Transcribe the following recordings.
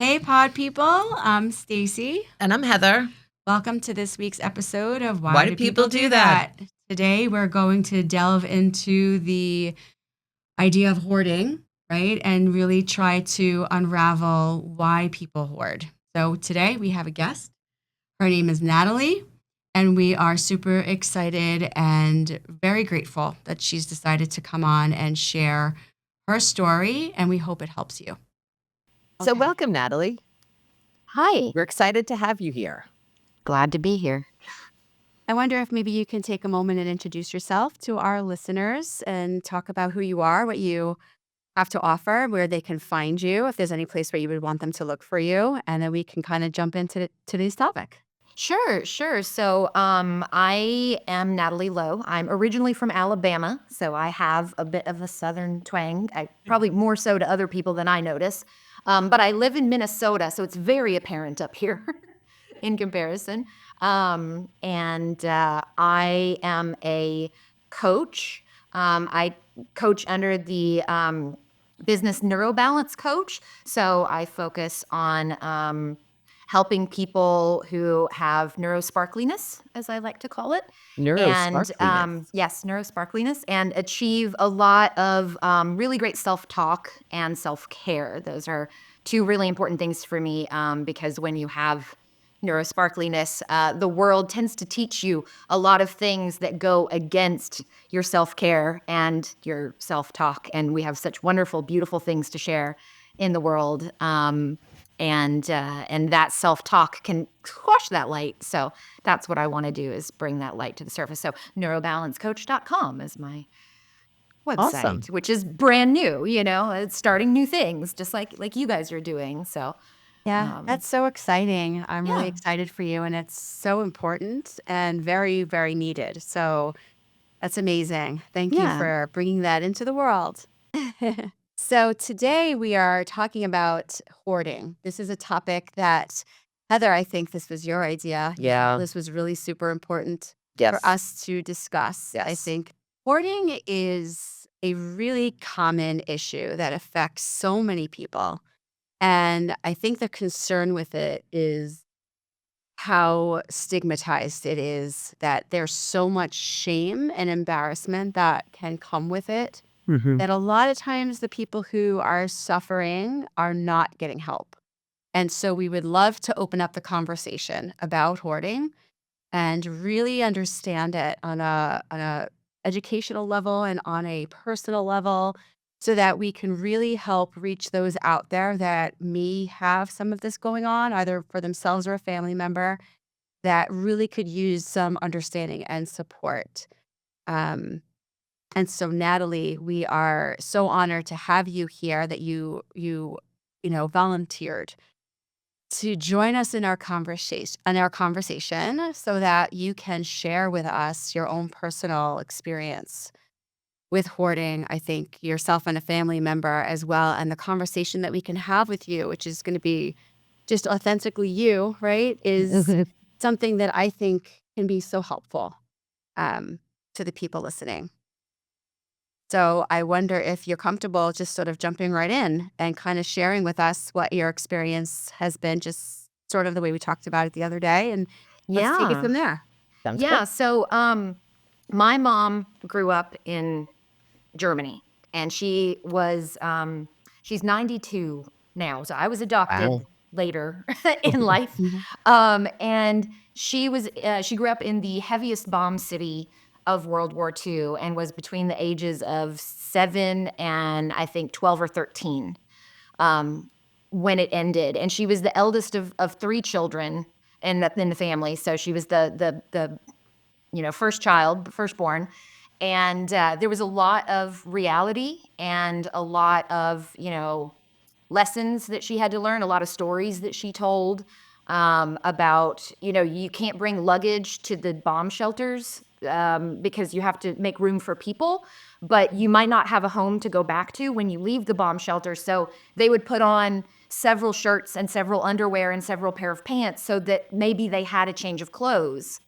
Hey, pod people. I'm Stacy. And I'm Heather. Welcome to this week's episode of Why do people do that? Today, we're going to delve into the idea of hoarding, right? And really try to unravel why people hoard. So, today we have a guest. Her name is Natalie, and we are super excited and very grateful that she's decided to come on and share her story, and we hope it helps you. So Okay. welcome, Natalie. Hi, We're excited to have you here. glad to be here. I wonder if maybe you can take a moment and introduce yourself to our listeners and talk about who you are, what you have to offer, where they can find you, if there's any place where you would want them to look for you, and then we can kind of jump into today's topic. Sure. So, I am Natalie Lowe. I'm originally from Alabama, so I have a bit of a Southern twang. Probably more so to other people than I notice. But I live in Minnesota, so it's very apparent up here in comparison. I am a coach. I coach under the business Neurobalance Coach. So I focus on helping people who have neurosparkliness, as I like to call it. Neurosparkliness. Yes, neurosparkliness, and achieve a lot of really great self-talk and self-care. Those are two really important things for me because when you have neurosparkliness, the world tends to teach you a lot of things that go against your self-care and your self-talk. And we have such wonderful, beautiful things to share in the world. And that self-talk can squash that light. So that's what I want to do, is bring that light to the surface. So neurobalancecoach.com is my website, Awesome. which is brand new. It's starting new things, just like you guys are doing. So Yeah, that's so exciting. I'm really yeah. excited for you, and it's so important and very, very needed. So that's amazing. Thank you Yeah. for bringing that into the world. So today we are talking about hoarding. This is a topic that, Heather, I think this was your idea. Yeah. This was really super important Yes. for us to discuss. I Yes. think hoarding is a really common issue that affects so many people. And I think the concern with it is how stigmatized it is, that there's so much shame and embarrassment that can come with it, that a lot of times the people who are suffering are not getting help. And so we would love to open up the conversation about hoarding and really understand it on a educational level and on a personal level, so that we can really help reach those out there that may have some of this going on, either for themselves or a family member, that really could use some understanding and support. Um, and so, Natalie, we are so honored to have you here, that you volunteered to join us in our conversation, so that you can share with us your own personal experience with hoarding. I think yourself and a family member as well, and the conversation that we can have with you, which is going to be just authentically you, right, is something that I think can be so helpful to the people listening. So I wonder if you're comfortable just sort of jumping right in and kind of sharing with us what your experience has been, just sort of the way we talked about it the other day. And let's take it from there. Sounds Yeah. good. So my mom grew up in Germany, and she's 92 now. So I was adopted Wow. later in life. Mhm. And she grew up in the heaviest bomb city of World War II, and was between the ages of 7 and I think 12 or 13 when it ended. And she was the eldest of three children in the family. So she was the first child, the firstborn. And there was a lot of reality and a lot of, lessons that she had to learn, a lot of stories that she told about, you can't bring luggage to the bomb shelters because you have to make room for people, but you might not have a home to go back to when you leave the bomb shelter. So they would put on several shirts and several underwear and several pair of pants so that maybe they had a change of clothes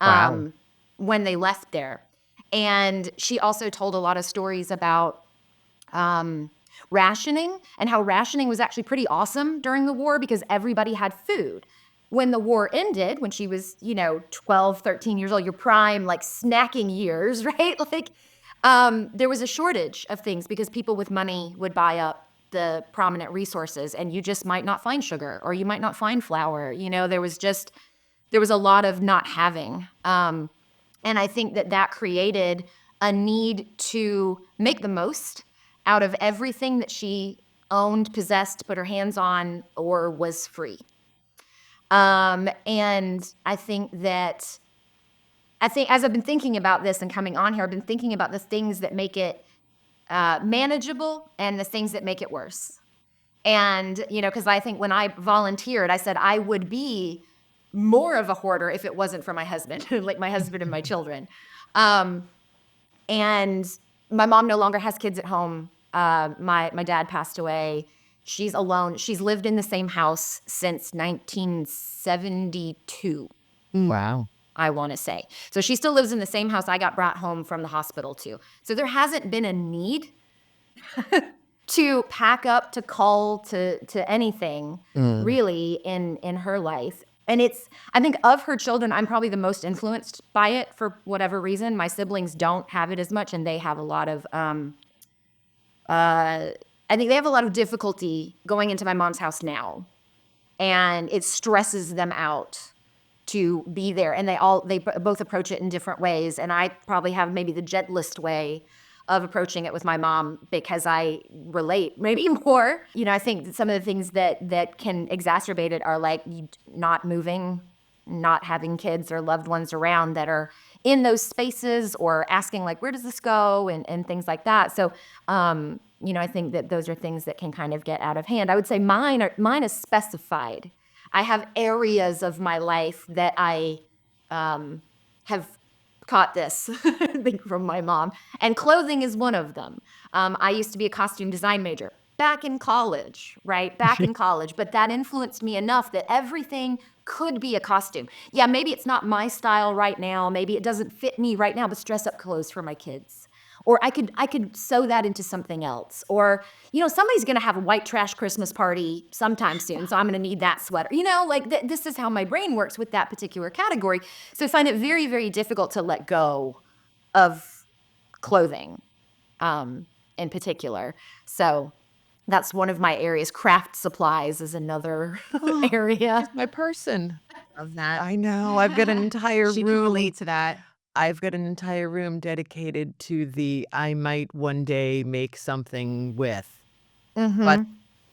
Wow. when they left there. And she also told a lot of stories about rationing, and how rationing was actually pretty awesome during the war because everybody had food. When the war ended, when she was, 12, 13 years old, your prime, like snacking years, right? Like, there was a shortage of things because people with money would buy up the prominent resources, and you just might not find sugar or you might not find flour. There was a lot of not having. And I think that created a need to make the most out of everything that she owned, possessed, put her hands on, or was free. And I think as I've been thinking about this and coming on here, I've been thinking about the things that make it manageable and the things that make it worse. And, because I think when I volunteered, I said I would be more of a hoarder if it wasn't for my husband, like my husband and my children. And my mom no longer has kids at home. My dad passed away. She's alone. She's lived in the same house since 1972. Wow. I want to say. So she still lives in the same house I got brought home from the hospital to. So there hasn't been a need to pack up, to call, to anything really in her life. And I think of her children, I'm probably the most influenced by it for whatever reason. My siblings don't have it as much, and they have a lot of, I think they have a lot of difficulty going into my mom's house now. And it stresses them out to be there. And they both approach it in different ways. And I probably have maybe the gentlest way of approaching it with my mom because I relate maybe more. I think some of the things that can exacerbate it are like not moving, not having kids or loved ones around that are in those spaces, or asking like, where does this go? And things like that. So, I think that those are things that can kind of get out of hand. I would say mine is specified. I have areas of my life that I have caught this, I think, from my mom. And clothing is one of them. I used to be a costume design major back in college, right? Back in college. But that influenced me enough that everything could be a costume. Yeah, maybe it's not my style right now. Maybe it doesn't fit me right now, but dress up clothes for my kids. Or I could sew that into something else. Or, somebody's going to have a white trash Christmas party sometime soon, so I'm going to need that sweater. This is how my brain works with that particular category. So I find it very, very difficult to let go of clothing in particular. So that's one of my areas. Craft supplies is another area. She's my person. Love that. I know. I've got an entire She can room. relate to that. I've got an entire room dedicated to I might one day make something with. But,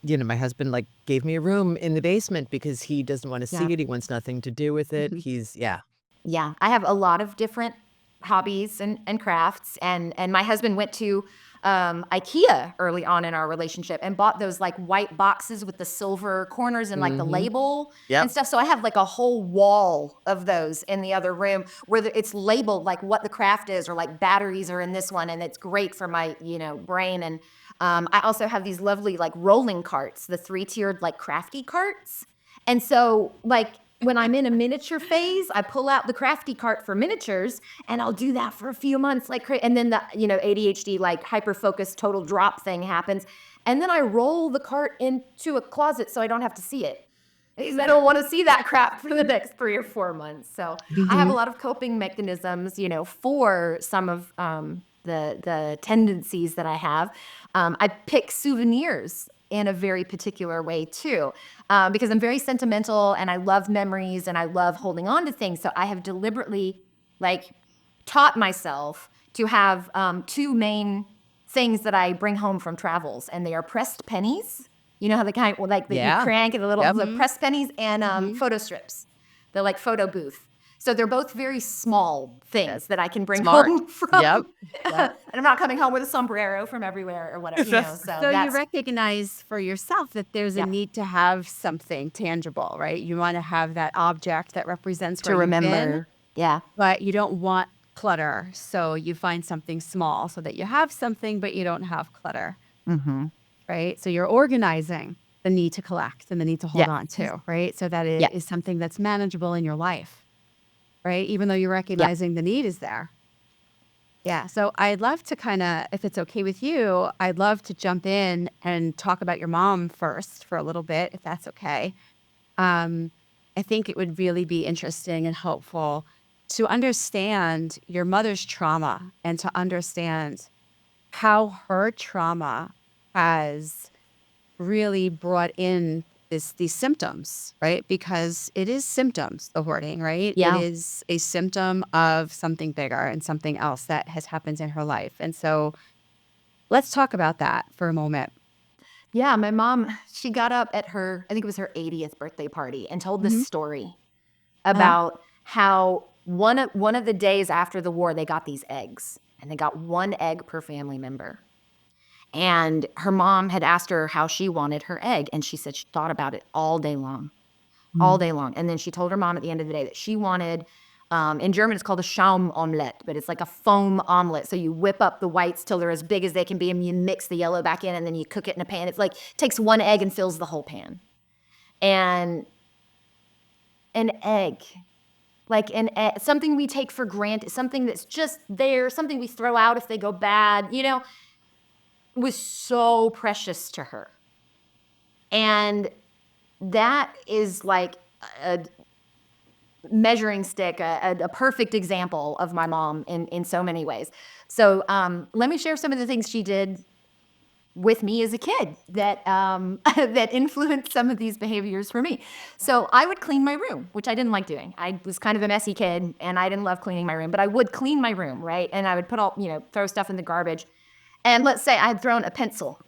my husband gave me a room in the basement because he doesn't want to see it. He wants nothing to do with it. Yeah, I have a lot of different hobbies and crafts. And my husband went to IKEA early on in our relationship and bought those white boxes with the silver corners and the label and stuff. So I have a whole wall of those in the other room where it's labeled what the craft is, or batteries are in this one, and it's great for my brain. And I also have these lovely rolling carts, the 3-tiered crafty carts. And so when I'm in a miniature phase, I pull out the crafty cart for miniatures, and I'll do that for a few months, and then the ADHD hyper focus total drop thing happens, and then I roll the cart into a closet so I don't have to see it. Because I don't want to see that crap for the next 3 or 4 months. So I have a lot of coping mechanisms, for some of the tendencies that I have. I pick souvenirs in a very particular way too, because I'm very sentimental and I love memories and I love holding on to things. So I have deliberately taught myself to have 2 main things that I bring home from travels, and they are pressed pennies. You know how they kind of you crank and the pressed pennies, and photo strips. They're photo booth. So they're both very small things that I can bring home from. Yep. And I'm not coming home with a sombrero from everywhere or whatever. So you recognize for yourself that there's a need to have something tangible, right? You want to have that object that represents where to remember. You've been, Yeah. but you don't want clutter. So you find something small so that you have something, but you don't have clutter. Right? So you're organizing the need to collect and the need to hold on to, right? So that it is something that's manageable in your life. Right? Even though you're recognizing the need is there. Yeah. So I'd love to if it's okay with you, I'd love to jump in and talk about your mom first for a little bit, if that's okay. Um, I think it would really be interesting and helpful to understand your mother's trauma and to understand how her trauma has really brought in these symptoms, right? Because it is symptoms, the hoarding, right? It Yeah. is a symptom of something bigger and something else that has happened in her life. And so let's talk about that for a moment. Yeah, my mom, she got up at her, I think it was her 80th birthday party and told this Hmm. story Uh-huh. about how one of the days after the war, they got these eggs and they got one egg per family member. And her mom had asked her how she wanted her egg. And she said she thought about it all day long, all Mm. day long. And then she told her mom at the end of the day that she wanted, in German, it's called a Schaum omelette, but it's like a foam omelet. So you whip up the whites till they're as big as they can be and you mix the yellow back in and then you cook it in a pan. It's like, takes one egg and fills the whole pan. And an egg, like something we take for granted, something that's just there, something we throw out if they go bad, was so precious to her. And that is like a measuring stick, a perfect example of my mom in so many ways. So let me share some of the things she did with me as a kid that that influenced some of these behaviors for me. So I would clean my room, which I didn't like doing. I was kind of a messy kid and I didn't love cleaning my room, but I would clean my room, right? And I would throw stuff in the garbage. And let's say I had thrown a pencil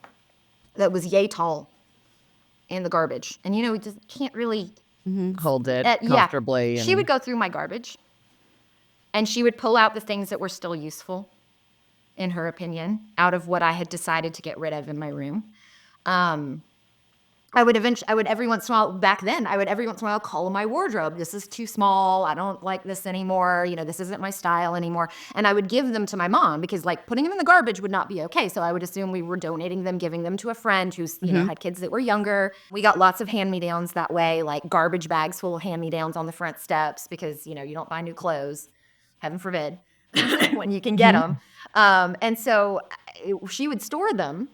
that was yay tall in the garbage. And we just can't really, Hold it yeah. comfortably. She would And go through my garbage and she would pull out the things that were still useful, in her opinion, out of what I had decided to get rid of in my room. I would every once in a while, back then, I would every once in a while call my wardrobe. This is too small. I don't like this anymore. This isn't my style anymore. And I would give them to my mom because like putting them in the garbage would not be okay. So I would assume we were donating them, giving them to a friend who's, Hmm. had kids that were younger. We got lots of hand-me-downs that way, like garbage bags full of hand-me-downs on the front steps because, you don't buy new clothes, heaven forbid, when you can get Hmm. them. And so she would store them.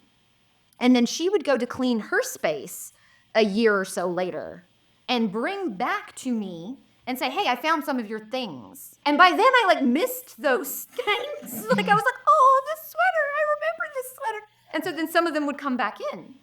And then she would go to clean her space a year or so later and bring back to me and say, hey, I found some of your things. And by then I like missed those things. Like I was like, oh, this sweater, I remember this sweater. And so then some of them would come back in.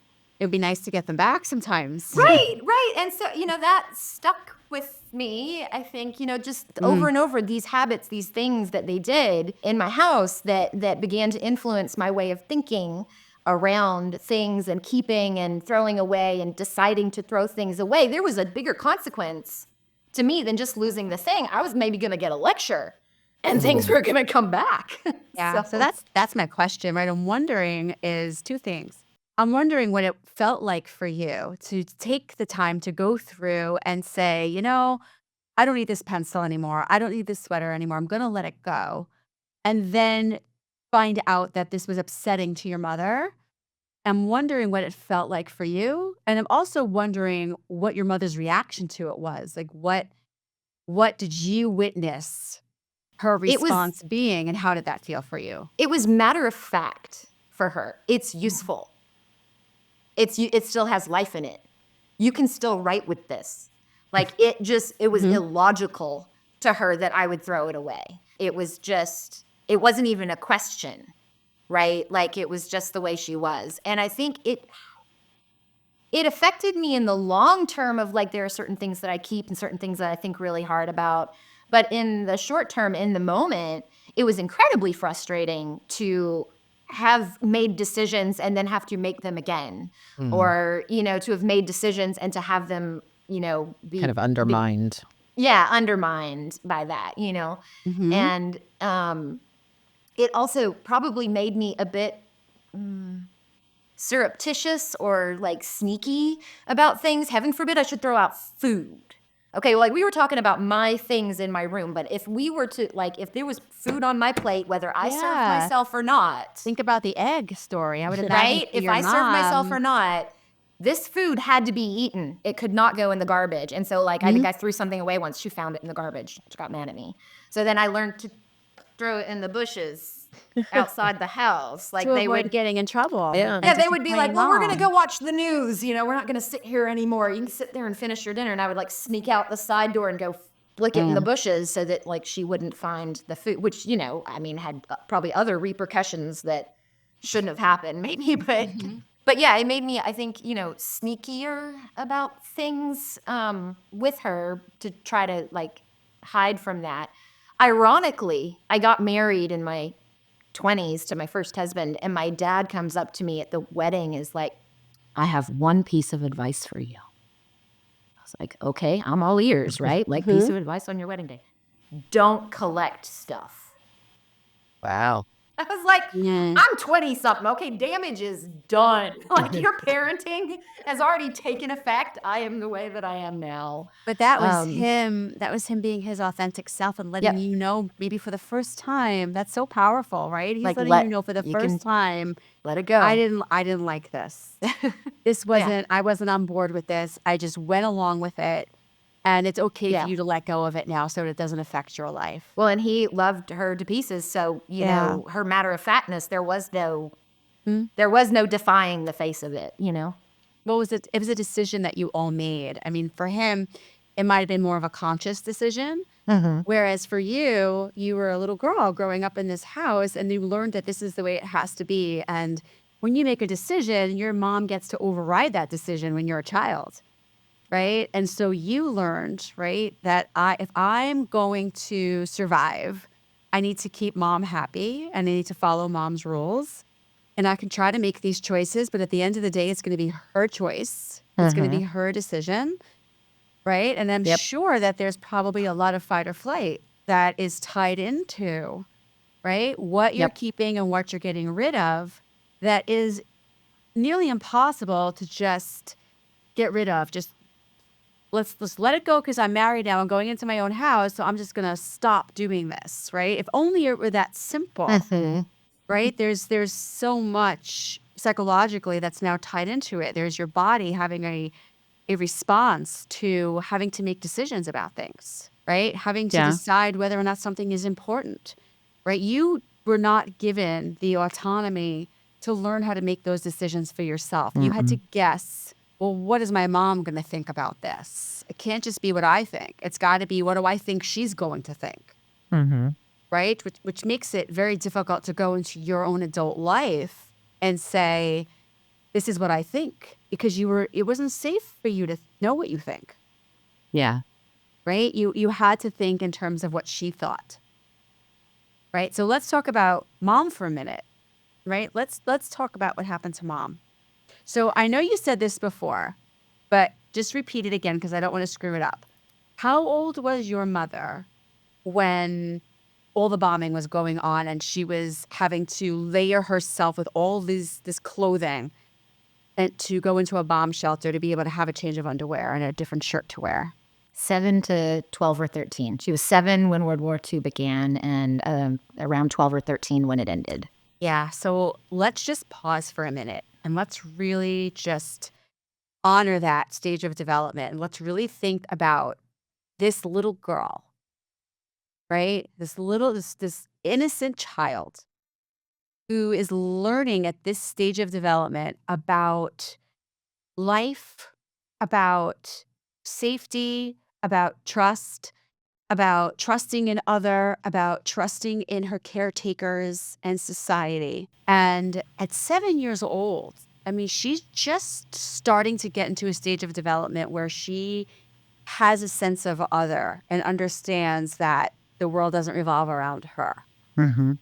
It would be nice to get them back sometimes. Right, right. And so, that stuck with me, I think, just over and over, these habits, these things that they did in my house that began to influence my way of thinking around things and keeping and throwing away and deciding to throw things away. There was a bigger consequence to me than just losing the thing. I was maybe going to get a lecture and things were going to come back. Yeah. So that's my question, right? I'm wondering is two things. I'm wondering what it felt like for you to take the time to go through and say, I don't need this pencil anymore. I don't need this sweater anymore. I'm going to let it go. And then find out that this was upsetting to your mother. I'm wondering what it felt like for you. And I'm also wondering what your mother's reaction to it was. Like what did you witness her it was response being and how did that feel for you? it was matter of fact for her. It's useful. It still has life in it. You can still write with this. Like it was Mhm. illogical to her that I would throw it away. It wasn't even a question, right? Like it was just the way she was. And I think it affected me in the long term of like, there are certain things that I keep and certain things that I think really hard about. But in the short term, in the moment, it was incredibly frustrating to have made decisions and then have to make them again. Or, to have made decisions and to have them, be kind of undermined. undermined by that, Mhm. And it also probably made me a bit surreptitious or like sneaky about things. Heaven forbid I should throw out food. Okay, like we were talking about my things in my room, but if we were to if there was food on my plate, whether I served Yeah. myself or not, Think about the egg story. I would imagine right? for If your I served myself or mom. not, this food had to be eaten. It could not go in the garbage. And so I think I threw something away once. She found it in the garbage. She got mad at me. So then I learned to throw it in the bushes outside the house. Like To they avoid would getting in trouble. Yeah. and Yeah, to they keep would be playing like, well, we're going to mom. go watch the news. You know, we're not going to sit here anymore. You can sit there and finish your dinner. And I would like sneak out the side door and go flick it in the bushes so that like she wouldn't find the food, which, you know, I mean, had probably other repercussions that shouldn't have happened maybe. But yeah, it made me, I think, you know, sneakier about things with her to try to like hide from that. Ironically, I got married in my 20s to my first husband, and my dad comes up to me at the wedding is like, I have one piece of advice for you. I was like, okay, I'm all ears, right? Like piece of advice on your wedding day. Don't collect stuff. Wow. I was like, Yeah. I'm 20 something. Okay, damage is done. Like your parenting has already taken effect. I am the way that I am now. But that was him. That was him being his authentic self and letting Yep. you know, maybe for the first time. That's so powerful, right? He's Like letting you know for the you first can time, let it go. I didn't like this. This wasn't, I wasn't on board with this. I just went along with it. And it's okay Yeah. for you to let go of it now so it doesn't affect your life. Well, and he loved her to pieces. So, you Yeah. know, her matter of factness, there was no defying the face of it, you know? What was it? It was a decision that you all made. I mean, for him, it might have been more of a conscious decision. Whereas for you, you were a little girl growing up in this house and you learned that this is the way it has to be. And when you make a decision, your mom gets to override that decision when you're a child. Right. And so you learned, right, that if I'm going to survive, I need to keep mom happy and I need to follow mom's rules. And I can try to make these choices, but at the end of the day, it's going to be her choice. It's going to be her decision. Right. And I'm sure that there's probably a lot of fight or flight that is tied into, right, what you're keeping and what you're getting rid of that is nearly impossible to just get rid of. Just let's let it go because I'm married now. I'm going into my own house. So I'm just going to stop doing this. Right. If only it were that simple. Right. There's so much psychologically that's now tied into it. There's your body having a response to having to make decisions about things. Right. Having to decide whether or not something is important. Right. You were not given the autonomy to learn how to make those decisions for yourself. You had to guess, well, what is my mom going to think about this? It can't just be what I think. It's got to be, what do I think she's going to think? Right? Which makes it very difficult to go into your own adult life and say, this is what I think, because it wasn't safe for you to know what you think. Yeah. Right? You had to think in terms of what she thought. Right? So let's talk about mom for a minute. Right? Let's talk about what happened to mom. So I know you said this before, but just repeat it again because I don't want to screw it up. How old was your mother when all the bombing was going on and she was having to layer herself with all this clothing and to go into a bomb shelter to be able to have a change of underwear and a different shirt to wear? 7 to 12 or 13. She was 7 when World War II began and around 12 or 13 when it ended. Yeah. So let's just pause for a minute and let's really just honor that stage of development. And let's really think about this little girl, right? This innocent child who is learning at this stage of development about life, about safety, about trust, about trusting in other, about trusting in her caretakers and society. And at 7 years old, I mean, she's just starting to get into a stage of development where she has a sense of other and understands that the world doesn't revolve around her,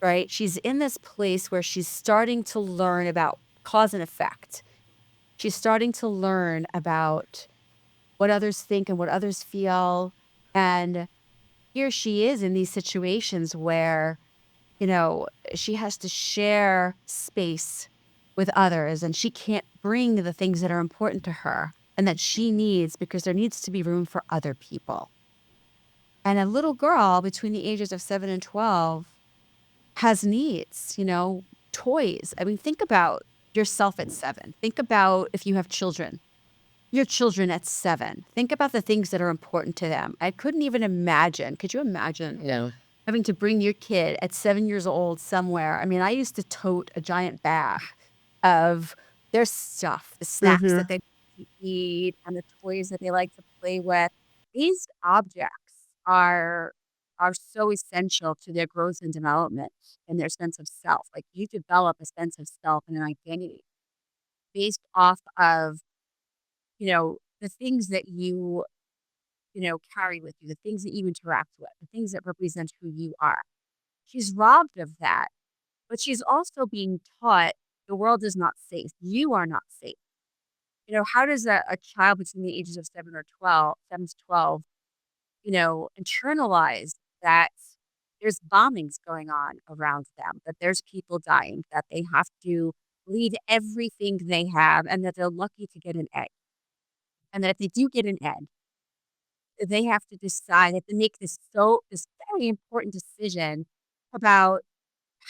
right? She's in this place where she's starting to learn about cause and effect. She's starting to learn about what others think and what others feel. And here she is in these situations where, you know, she has to share space with others and she can't bring the things that are important to her and that she needs because there needs to be room for other people. And a little girl between the ages of 7 and 12 has needs, you know, toys. I mean, think about yourself at 7. Think about if you have children, your children at 7. Think about the things that are important to them. I couldn't even imagine. Could you imagine? No. having to bring your kid at 7 years old somewhere. I mean, I used to tote a giant bag of their stuff, the snacks that Mhm. they eat and the toys that they like to play with. These objects are so essential to their growth and development and their sense of self. Like, you develop a sense of self and an identity based off of, the things that carry with you, the things that you interact with, the things that represent who you are. She's robbed of that, but she's also being taught the world is not safe. You are not safe. How does a child between the ages of 7 to 12, internalize that there's bombings going on around them, that there's people dying, that they have to leave everything they have, and that they're lucky to get an egg. And that if they do get an egg, they have to decide, they have to make this very important decision about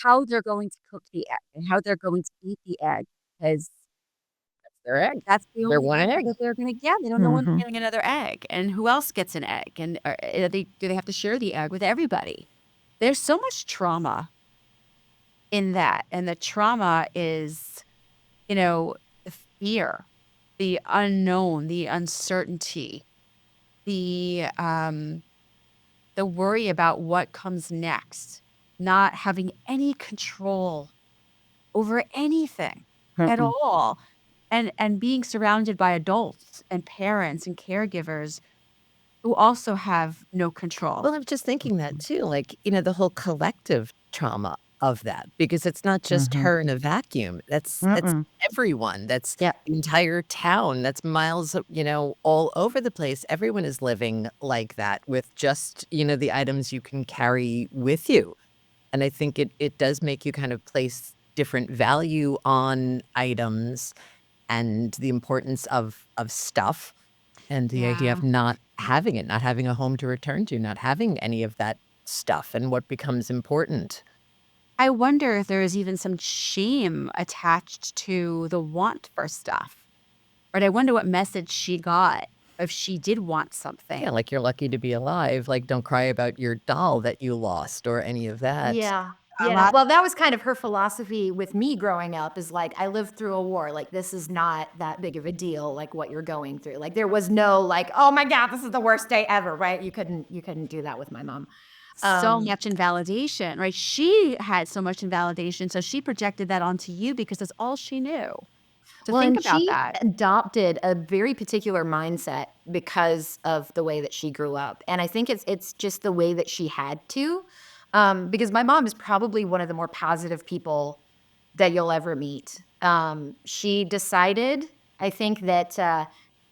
how they're going to cook the egg and how they're going to eat the egg, because that's their egg. That's the They're only one egg egg. that they're gonna get. They don't know when they're Mhm. getting another egg, and who else gets an egg, and do they have to share the egg with everybody? There's so much trauma in that, and the trauma is, the fear, the unknown, the uncertainty, the worry about what comes next, not having any control over anything at Mm-mm. all, and being surrounded by adults and parents and caregivers who also have no control. Well, I'm just thinking that too, like, the whole collective trauma of that, because it's not just Mhm. her in a vacuum. That's Mm-mm. everyone. That's Yep. the entire town. That's miles, all over the place. Everyone is living like that with just, the items you can carry with you. And I think it does make you kind of place different value on items and the importance of stuff. And the idea of Yeah. not having it, not having a home to return to, not having any of that stuff and what becomes important. I wonder if there is even some shame attached to the want for stuff. Right? I wonder what message she got if she did want Yeah, something. like, you're lucky to be alive, like, don't cry about your doll that you lost or any of that. Yeah. A Yeah. lot Well, that was kind of her philosophy with me growing up is like, I lived through a war. Like, this is not that big of a deal, like what you're going through. Like, there was no like, oh my God, this is the worst day ever, right? You couldn't do that with my mom. so Um, much invalidation, right? She had so much invalidation, so she projected that onto you because that's all she knew. To Well, think and about she that. adopted a very particular mindset because of the way that she grew up, and I think it's just the way that she had to, because my mom is probably one of the more positive people that you'll ever meet. She decided, I think that,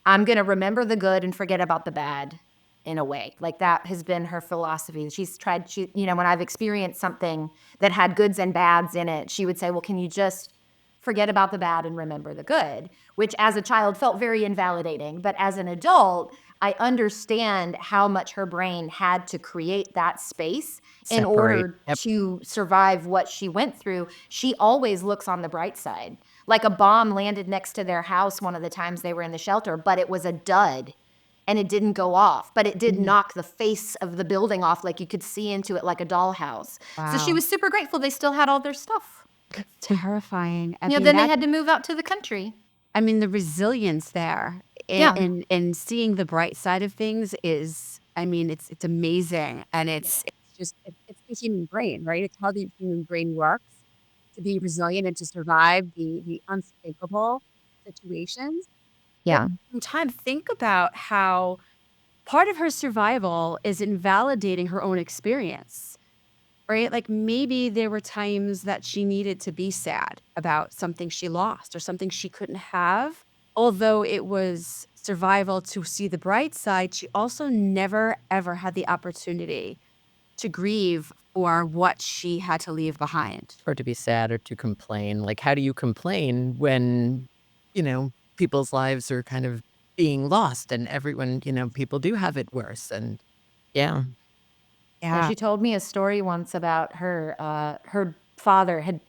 I'm gonna remember the good and forget about the bad in a way. Like, that has been her philosophy. When I've experienced something that had goods and bads in it, she would say, "Well, can you just forget about the bad and remember the good?" Which as a child felt very invalidating, but as an adult, I understand how much her brain had to create that space in Separate. order Yep. to survive what she went through. She always looks on the bright side. Like, a bomb landed next to their house one of the times they were in the shelter, but it was a dud and it didn't go off, but it did Mm, knock the face of the building off. Like, you could see into it like a dollhouse. So she wow. was super grateful they still had all their stuff. Terrifying. I mean, Then they had to move out to the country. the resilience there Yeah. in seeing the bright side of things is, it's amazing, and it's just it's the human brain, right? It's how the human brain works to be resilient and to survive the unthinkable situations. But at Yeah. the same time, think about how part of her survival is invalidating her own experience. Right? Like, maybe there were times that she needed to be sad about something she lost or something she couldn't have. Although it was survival to see the bright side, she also never, ever had the opportunity to grieve for what she had to leave behind. Or to be sad or to complain. Like, how do you complain when, people's lives are kind of being lost and everyone, people do have it worse and yeah. Yeah, Yeah. she told me a story once about her father had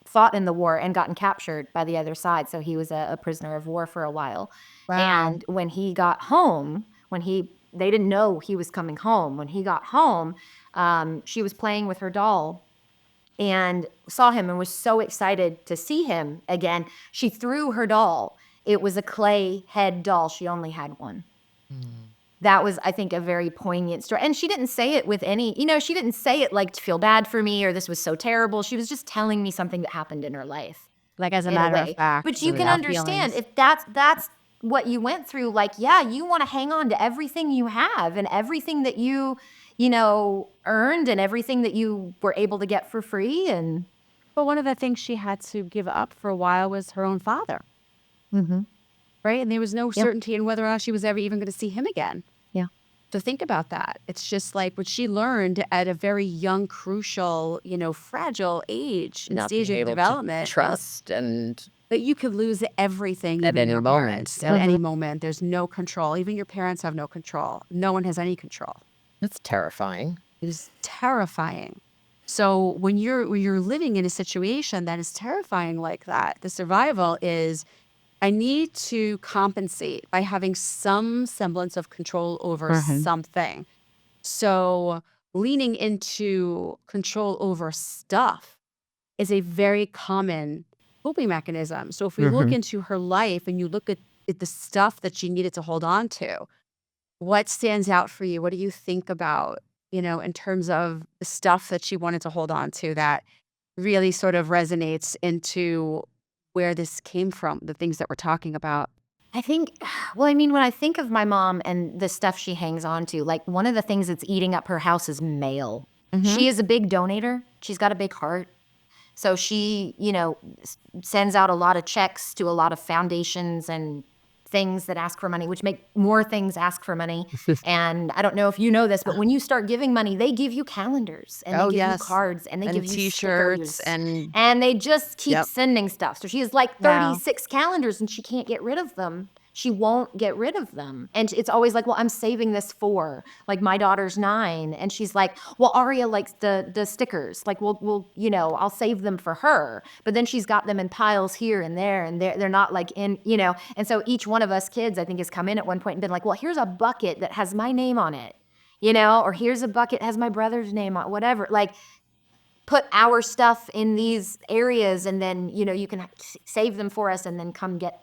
fought in the war and gotten captured by the other side, so he was a prisoner of war for a while, Wow. and when he got home, when he they didn't know he was coming home. When he got home, She was playing with her doll and saw him and was so excited to see him again. She threw her doll. It was a clay head doll. She only had one. That was, I think, a very poignant story. And she didn't say it with any, she didn't say it like to feel bad for me or this was so terrible. She was just telling me something that happened in her life. Like, as a In a matter of way. fact. But you can without understand feelings. if that's what you went through, like, yeah, you want to hang on to everything you have and everything that you earned and everything that you were able to get for free. And But one of the things she had to give up for a while was her own father, right? And there was no Yeah. certainty in whether or not she was ever even going to see him again. Yeah. So think about that. It's just like what she learned at a very young, crucial, fragile age and Not stage being of able to development. trust and That you could lose everything At even any your moment, parents, yeah. at any moment. There's no control. Even your parents have no control. No one has any control. that's terrifying. It is terrifying. So when you're living in a situation that is terrifying like that, the survival is, I need to compensate by having some semblance of control over something. So leaning into control over stuff is a very common coping mechanism. So if we look into her life and you look at the stuff that she needed to hold on to, what stands out for you? What do you think about, in terms of the stuff that she wanted to hold on to that really sort of resonates into where this came from, the things that we're talking about? I think, well, I mean, when I think of my mom and the stuff she hangs on to, like one of the things that's eating up her house is mail. She is a big donator. She's got a big heart. So she, sends out a lot of checks to a lot of foundations and things that ask for money, which make more things ask for money. And I don't know if you know this, but when you start giving money, they give you calendars and they Oh, give you yes. cards and they And give you T-shirts stickers and they just keep Yep. sending stuff. So she has like Wow. 36 calendars and she can't get rid of them. She won't get rid of them. And it's always like, well, I'm saving this for, like, my daughter's 9. And she's like, well, Aria likes the stickers. Like, we'll I'll save them for her. But then she's got them in piles here and there. And they're not like in, And so each one of us kids, I think, has come in at one point and been like, well, here's a bucket that has my name on it, or here's a bucket that has my brother's name on, whatever. Like, put our stuff in these areas and then, you can save them for us and then come get,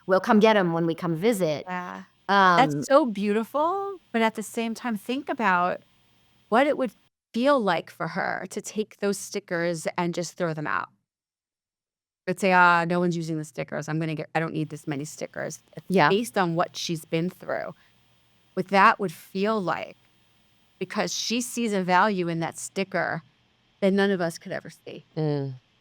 we'll come get them when we come visit. Yeah. That's so beautiful. But at the same time, think about what it would feel like for her to take those stickers and just throw them out. But say, no one's using the stickers. I don't need this many stickers. Yeah. Based on what she's been through, what that would feel like, because she sees a value in that sticker that none of us could ever see,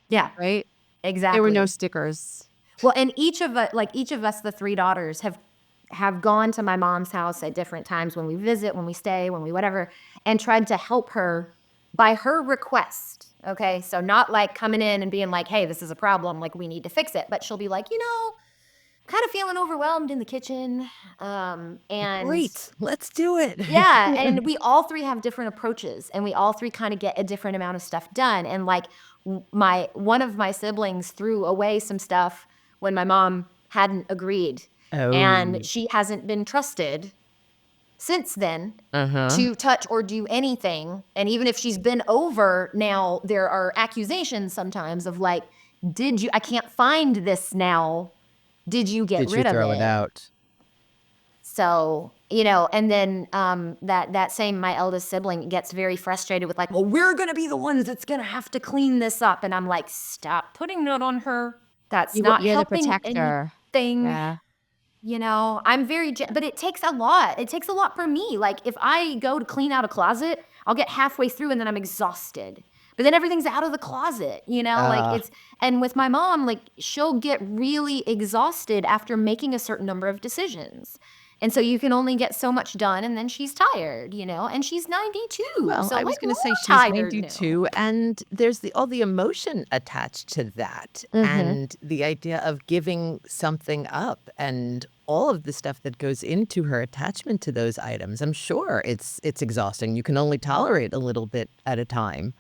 Yeah, right? exactly. There were no stickers. Well, and each of us, the 3 daughters, have gone to my mom's house at different times when we visit, when we stay, when we whatever, and tried to help her by her request. Okay, so not like coming in and being like, hey, this is a problem, like we need to fix it. But she'll be like, kind of feeling overwhelmed in the kitchen. And Great. Let's do it. yeah, and we all 3 have different approaches and we all 3 kind of get a different amount of stuff done. And like one of my siblings threw away some stuff when my mom hadn't agreed. Oh. And she hasn't been trusted since then to touch or do anything. And even if she's been over now, there are accusations sometimes of like, I can't find this now. Did you get Did rid you of throw it? it out? So, and then that same, my eldest sibling gets very frustrated with like, well, we're going to be the ones that's going to have to clean this up. And I'm like, stop putting that on her. That's not You're the helping protector. anything. Yeah. I'm very, but it takes a lot. It takes a lot for me. Like if I go to clean out a closet, I'll get halfway through and then I'm exhausted. But then everything's out of the closet, like and with my mom, like she'll get really exhausted after making a certain number of decisions. And so you can only get so much done and then she's tired, and she's 92. Well, so I was like, going to say more she's tired 92, and there's all the emotion attached to that, and the idea of giving something up, and all of the stuff that goes into her attachment to those items. I'm sure it's exhausting. You can only tolerate a little bit at a time.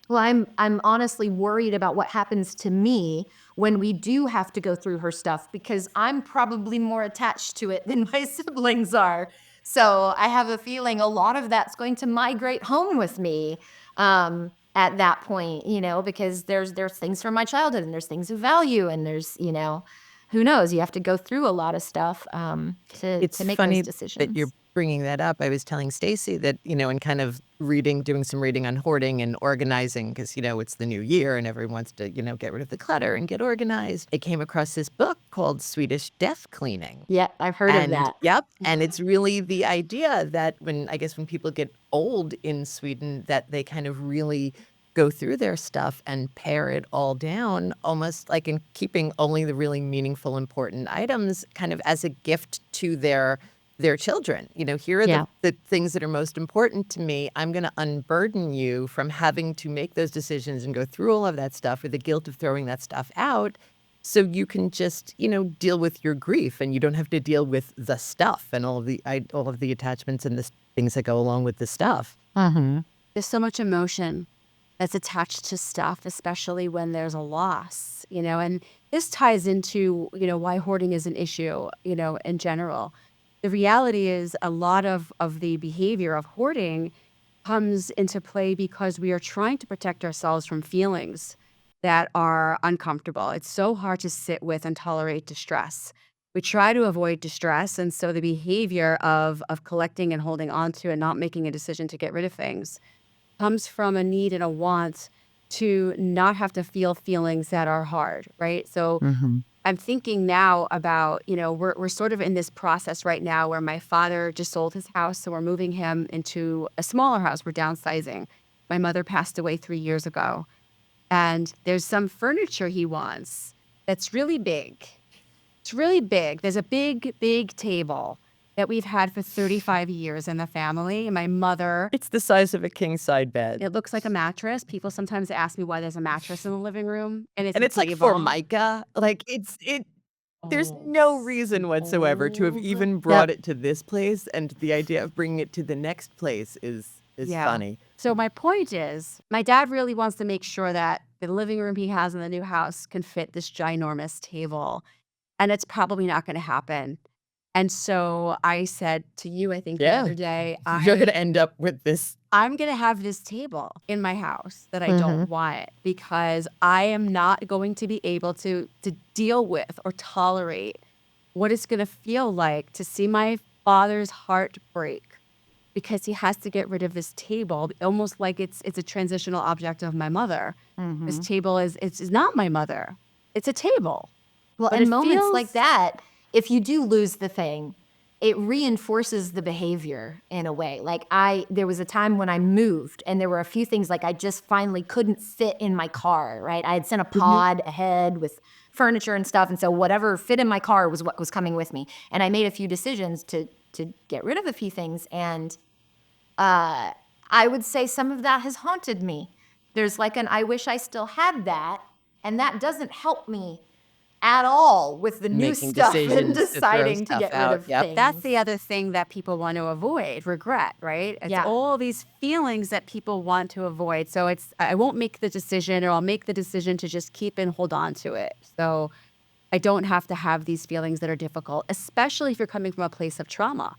Well, I'm honestly worried about what happens to me when we do have to go through her stuff because I'm probably more attached to it than my siblings are. So I have a feeling a lot of that's going to migrate home with me at that point, because there's things from my childhood and there's things of value and there's, who knows? You have to go through a lot of stuff It's to make those funny that you're decisions. bringing that up. I was telling Stacy that, and kind of doing some reading on hoarding and organizing because, it's the new year and everyone wants to, get rid of the clutter and get organized. I came across this book called Swedish Death Cleaning. Yeah, I've heard of And that. yep, and it's really the idea that when people get old in Sweden, that they kind of really go through their stuff and pare it all down, almost like in keeping only the really meaningful, important items kind of as a gift to their children. Here are Yeah. the things that are most important to me. I'm gonna unburden you from having to make those decisions and go through all of that stuff or the guilt of throwing that stuff out. So you can just, deal with your grief and you don't have to deal with the stuff and all of the attachments and the things that go along with the stuff. There's so much emotion that's attached to stuff, especially when there's a loss, and this ties into, why hoarding is an issue, in general. The reality is a lot of the behavior of hoarding comes into play because we are trying to protect ourselves from feelings that are uncomfortable. It's so hard to sit with and tolerate distress. We try to avoid distress, and so the behavior of collecting and holding on to and not making a decision to get rid of things comes from a need and a want to not have to feel feelings that are hard, right? So I'm thinking now about, we're sort of in this process right now where my father just sold his house, so we're moving him into a smaller house. We're downsizing. My mother passed away 3 years ago, and there's some furniture he wants that's really big. It's really big. There's a big, big table that we've had for 35 years in the family. My mother, It's the size of a king-size bed. it looks like a mattress. People sometimes ask me why there's a mattress in the living room, and it's And a it's like table. Formica. Like there's no reason whatsoever to have even brought it to this place, and the idea of bringing it to the next place is Yeah. funny. So my point is, my dad really wants to make sure that the living room he has in the new house can fit this ginormous table, and it's probably not gonna happen. And so I said to you, I think the Yeah. other day, You're gonna end up with this. I'm gonna have this table in my house that I don't want because I am not going to be able to deal with or tolerate what it's gonna feel like to see my father's heart break because he has to get rid of this table, almost like it's a transitional object of my mother. This table is not my mother. It's a table. Well, But in it moments like feels that, if you do lose the thing, it reinforces the behavior in a way. Like there was a time when I moved and there were a few things like I just finally couldn't fit in my car, right? I had sent a pod ahead with furniture and stuff. And so whatever fit in my car was what was coming with me. And I made a few decisions to get rid of a few things. And I would say some of that has haunted me. There's like I wish I still had that. And that doesn't help me at all with the new Making stuff and decisions to throw deciding to stuff get rid out. of Yep. things. that's the other thing that people want to avoid, regret, right? It's Yeah. all these feelings that people want to avoid. So I won't make the decision, or I'll make the decision to just keep and hold on to it. So I don't have to have these feelings that are difficult, especially if you're coming from a place of trauma,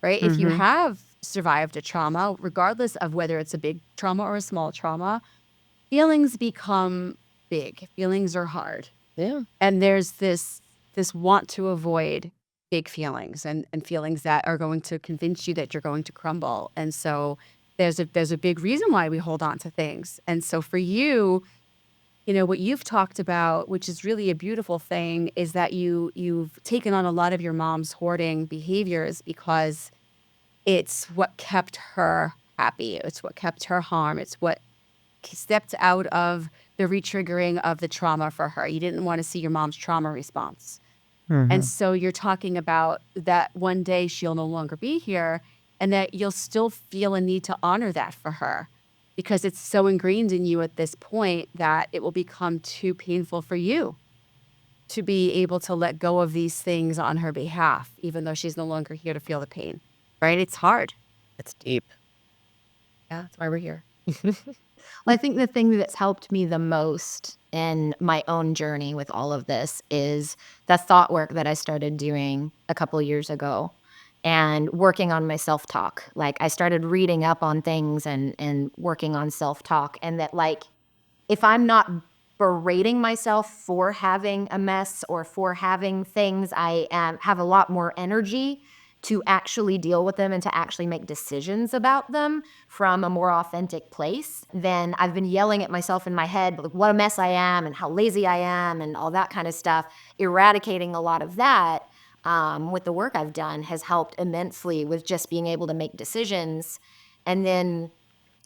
right? If you have survived a trauma, regardless of whether it's a big trauma or a small trauma, feelings become big. Feelings are hard. Yeah. And there's this want to avoid big feelings and feelings that are going to convince you that you're going to crumble. And so there's a big reason why we hold on to things. And so for you, what you've talked about, which is really a beautiful thing, is that you've taken on a lot of your mom's hoarding behaviors because it's what kept her happy. It's what kept her harm. It's what stepped out of the retriggering of the trauma for her. You didn't want to see your mom's trauma response. And so you're talking about that one day she'll no longer be here and that you'll still feel a need to honor that for her because it's so ingrained in you at this point that it will become too painful for you to be able to let go of these things on her behalf, even though she's no longer here to feel the pain, right? It's hard. It's deep. Yeah, that's why we're here. Well, I think the thing that's helped me the most in my own journey with all of this is the thought work that I started doing a couple years ago. and working on my self-talk. Like, I started reading up on things and working on self-talk, and that, like, if I'm not berating myself for having a mess or for having things, I have a lot more energy to actually deal with them and to actually make decisions about them from a more authentic place than I've been yelling at myself in my head, like what a mess I am and how lazy I am and all that kind of stuff. Eradicating a lot of that with the work I've done has helped immensely with just being able to make decisions, and then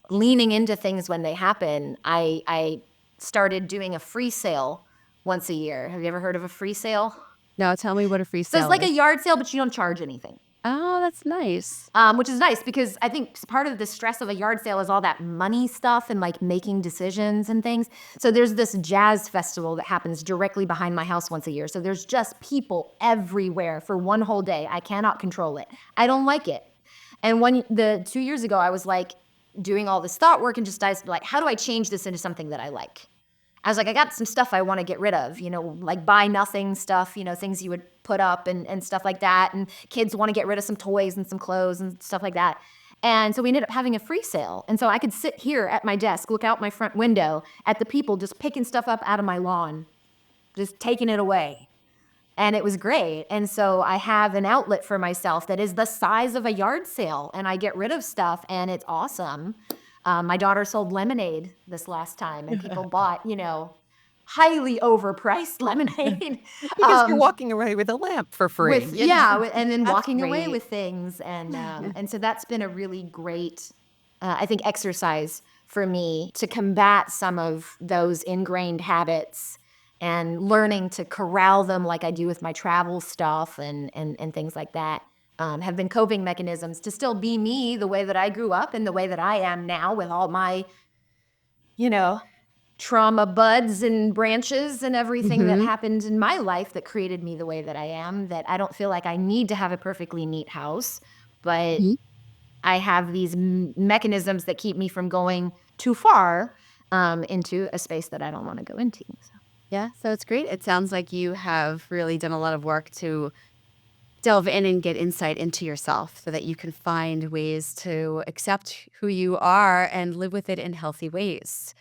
leaning into things when they happen. I started doing a free sale once a year. Have you ever heard of a free sale? No, tell me what a free So it's sale like is. a yard sale, but you don't charge anything. Oh, that's nice. Which is nice because I think part of the stress of a yard sale is all that money stuff and like making decisions and things. So there's this jazz festival that happens directly behind my house once a year. So there's just people everywhere for one whole day. I cannot control it. I don't like it. And 2 years ago, I was like doing all this thought work and just like, how do I change this into something that I like? I was like, I got some stuff I want to get rid of, like buy nothing stuff, things you would put up and stuff like that. And kids want to get rid of some toys and some clothes and stuff like that. And so we ended up having a free sale. And so I could sit here at my desk, look out my front window at the people just picking stuff up out of my lawn, just taking it away. And it was great. And so I have an outlet for myself that is the size of a yard sale, and I get rid of stuff, and it's awesome. My daughter sold lemonade this last time, and people bought, highly overpriced lemonade. Because you're walking away with a lamp for free. And then That's walking away great. with things. And so that's been a really great, I think, exercise for me to combat some of those ingrained habits and learning to corral them like I do with my travel stuff and things like that. Have been coping mechanisms to still be me the way that I grew up and the way that I am now with all my, trauma buds and branches and everything that happened in my life that created me the way that I am, that I don't feel like I need to have a perfectly neat house, but I have these mechanisms that keep me from going too far into a space that I don't want to go into. So. Yeah, so it's great. It sounds like you have really done a lot of work to delve in and get insight into yourself so that you can find ways to accept who you are and live with it in healthy ways.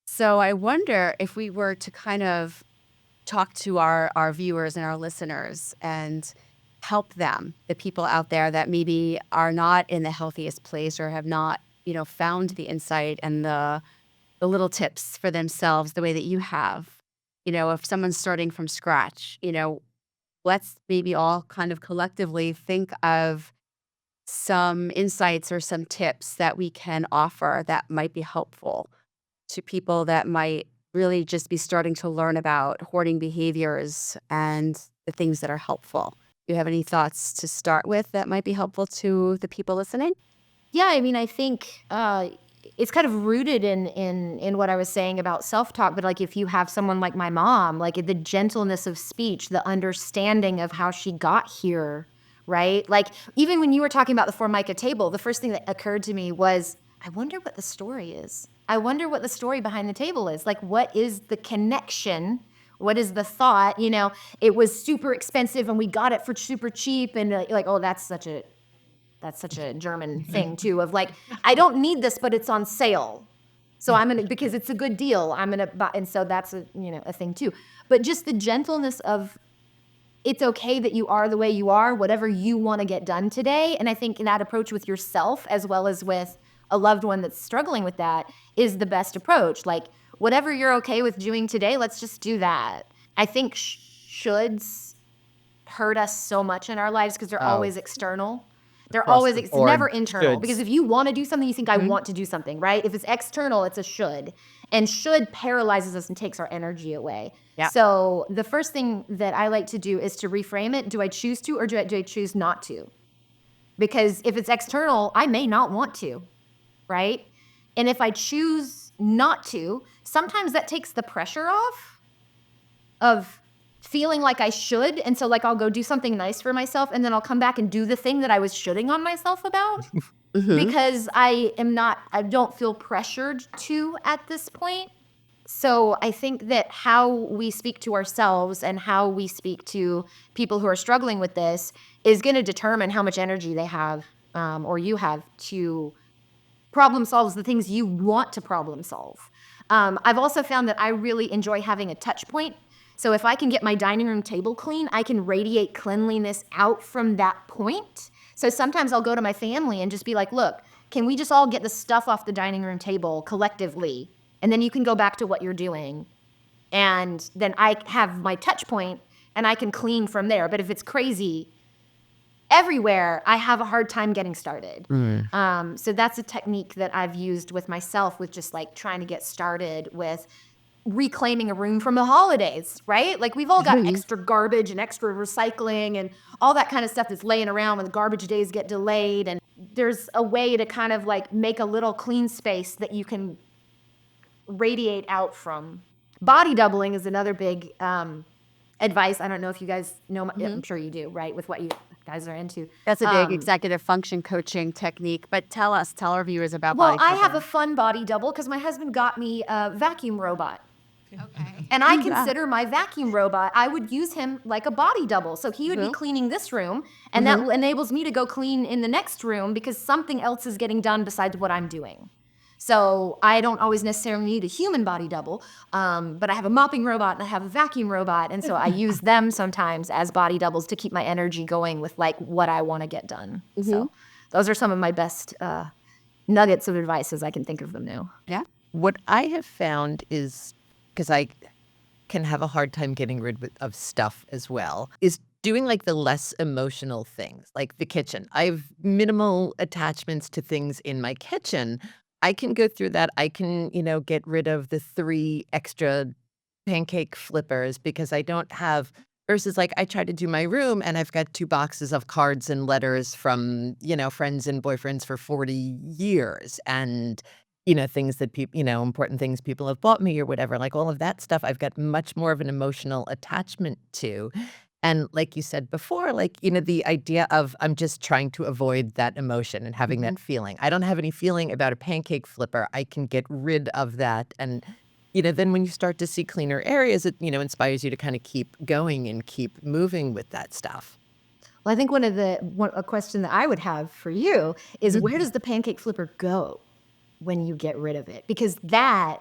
So I wonder if we were to kind of talk to our viewers and our listeners and help them, the people out there that maybe are not in the healthiest place or have not, found the insight and the little tips for themselves the way that you have. If someone's starting from scratch, let's maybe all kind of collectively think of some insights or some tips that we can offer that might be helpful to people that might really just be starting to learn about hoarding behaviors and the things that are helpful. Do you have any thoughts to start with that might be helpful to the people listening? Yeah, I mean, I think it's kind of rooted in what I was saying about self-talk, but like if you have someone like my mom, like the gentleness of speech, the understanding of how she got here, right? Like even when you were talking about the Formica table, the first thing that occurred to me was, I wonder what the story is. I wonder what the story behind the table is. Like, what is the connection? What is the thought? It was super expensive and we got it for super cheap, and like, oh, that's such a German thing too, of like, I don't need this, but it's on sale. So because it's a good deal, I'm going to buy. And so that's a thing too. But just the gentleness of, it's okay that you are the way you are, whatever you want to get done today. And I think that approach with yourself as well as with a loved one that's struggling with that is the best approach. Like, whatever you're okay with doing today, let's just do that. I think shoulds hurt us so much in our lives because they're always external. They're Across always, the it's board, never internal. shoulds. Because if you want to do something, you think, I want to do something, right? If it's external, it's a should. And should paralyzes us and takes our energy away. Yeah. So the first thing that I like to do is to reframe it. Do I choose to, or do I choose not to? Because if it's external, I may not want to, right? And if I choose not to, sometimes that takes the pressure off of feeling like I should. And so like I'll go do something nice for myself, and then I'll come back and do the thing that I was shoulding on myself about because I don't feel pressured to at this point. So I think that how we speak to ourselves and how we speak to people who are struggling with this is going to determine how much energy they have, or you have, to problem solve the things you want to problem solve. I've also found that I really enjoy having a touch point. So if I can get my dining room table clean, I can radiate cleanliness out from that point. So sometimes I'll go to my family and just be like, look, can we just all get the stuff off the dining room table collectively? And then you can go back to what you're doing. And then I have my touch point and I can clean from there. But if it's crazy everywhere, I have a hard time getting started. So that's a technique that I've used with myself, with just like trying to get started with reclaiming a room from the holidays, right? Like we've all got extra garbage and extra recycling and all that kind of stuff that's laying around when the garbage days get delayed. And there's a way to kind of like make a little clean space that you can radiate out from. Body doubling is another big advice. I don't know if you guys know, I'm sure you do, right? With what you guys are into. That's a big executive function coaching technique. But tell our viewers about Well, body I have doubling. a fun body double because my husband got me a vacuum robot. Okay. And I consider my vacuum robot, I would use him like a body double. So he would be cleaning this room, and that enables me to go clean in the next room because something else is getting done besides what I'm doing. So I don't always necessarily need a human body double, but I have a mopping robot and I have a vacuum robot. And so I use them sometimes as body doubles to keep my energy going with like what I want to get done. So those are some of my best nuggets of advice as I can think of them now. Yeah. What I have found is, because I can have a hard time getting rid of stuff as well, is doing like the less emotional things, like the kitchen. I have minimal attachments to things in my kitchen. I can go through that. I can, get rid of the 3 extra pancake flippers because I don't have, versus like I try to do my room and I've got 2 boxes of cards and letters from, friends and boyfriends for 40 years. And things that people, important things people have bought me or whatever, like all of that stuff, I've got much more of an emotional attachment to. And like you said before, like, the idea of I'm just trying to avoid that emotion and having that feeling. I don't have any feeling about a pancake flipper. I can get rid of that. And, then when you start to see cleaner areas, it, inspires you to kind of keep going and keep moving with that stuff. Well, I think a question that I would have for you is where does the pancake flipper go when you get rid of it? Because that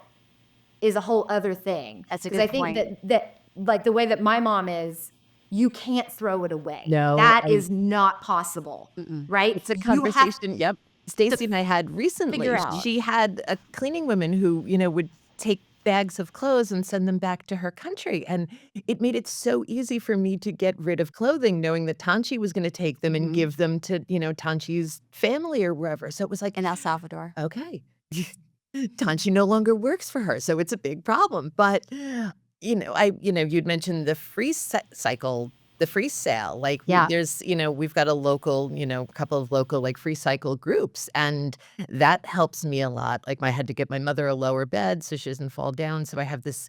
is a whole other thing. That's a Because good point. I think that like the way that my mom is, you can't throw it away. No, That is not possible, right? It's a You have conversation. Yep. Stacy and I had recently. figure out. She had a cleaning woman who, would take bags of clothes and send them back to her country. And it made it so easy for me to get rid of clothing, knowing that Tanchi was going to take them and give them to, Tanchi's family or wherever. So it was like, In El Salvador. okay, Tanchi no longer works for her. So it's a big problem. But, you'd mentioned the cycle, the free sale. Like Yeah. there's, we've got a local, couple of local like free cycle groups, and that helps me a lot. Like I had to get my mother a lower bed so she doesn't fall down. So I have this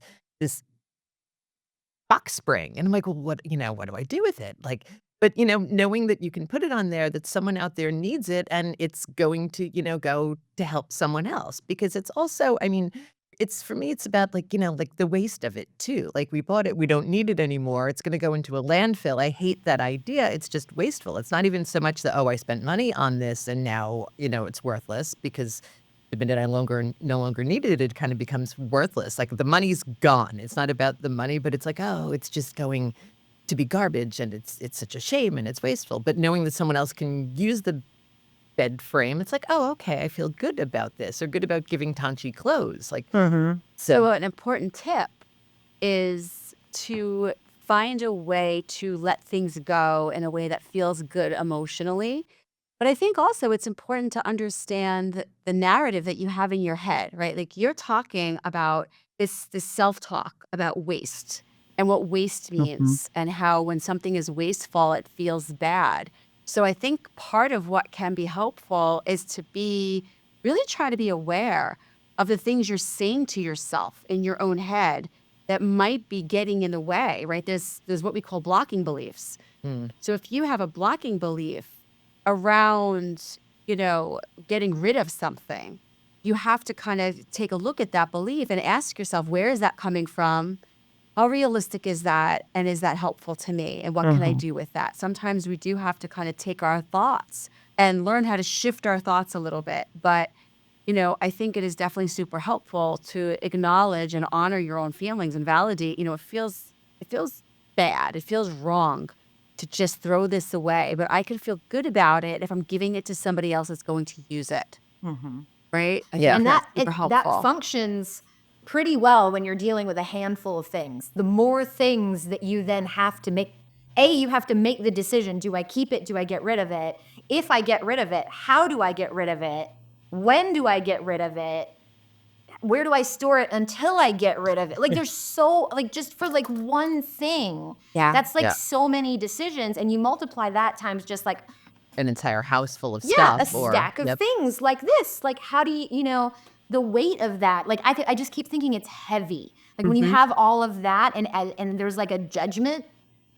box spring, and I'm like, well, what do I do with it? Like, but knowing that you can put it on there, that someone out there needs it, and it's going to, go to help someone else, because it's also, I mean, it's for me, it's about like, like the waste of it too. Like we bought it, we don't need it anymore. It's going to go into a landfill. I hate that idea. It's just wasteful. It's not even so much that, oh, I spent money on this and now, it's worthless, because the minute I no longer needed it, it kind of becomes worthless. Like the money's gone. It's not about the money, but it's like, oh, it's just going to be garbage, and it's such a shame and it's wasteful. But knowing that someone else can use the bed frame, it's like, oh, okay, I feel good about this, or good about giving Tanchi clothes. Like, So an important tip is to find a way to let things go in a way that feels good emotionally. But I think also it's important to understand the narrative that you have in your head, right? Like you're talking about this self-talk about waste and what waste means, and how when something is wasteful, it feels bad. So I think part of what can be helpful is to really try to be aware of the things you're saying to yourself in your own head that might be getting in the way, right? There's what we call blocking beliefs. So if you have a blocking belief around, getting rid of something, you have to kind of take a look at that belief and ask yourself, where is that coming from? How realistic is that? And is that helpful to me? And what can I do with that? Sometimes we do have to kind of take our thoughts and learn how to shift our thoughts a little bit. But, I think it is definitely super helpful to acknowledge and honor your own feelings and validate, it feels bad. It feels wrong to just throw this away, but I can feel good about it if I'm giving it to somebody else that's going to use it. Right? I Yeah. think And that's that super that helpful. functions pretty well when you're dealing with a handful of things. The more things that you then have to make, you have to make the decision, do I keep it? Do I get rid of it? If I get rid of it, how do I get rid of it? When do I get rid of it? Where do I store it until I get rid of it? Like there's so just for one thing. Yeah. That's Yeah. so many decisions, and you multiply that times just An entire house full of a stuff or stack of things like this. Like how do the weight of that? Like I just keep thinking it's heavy. Like when you have all of that and there's a judgment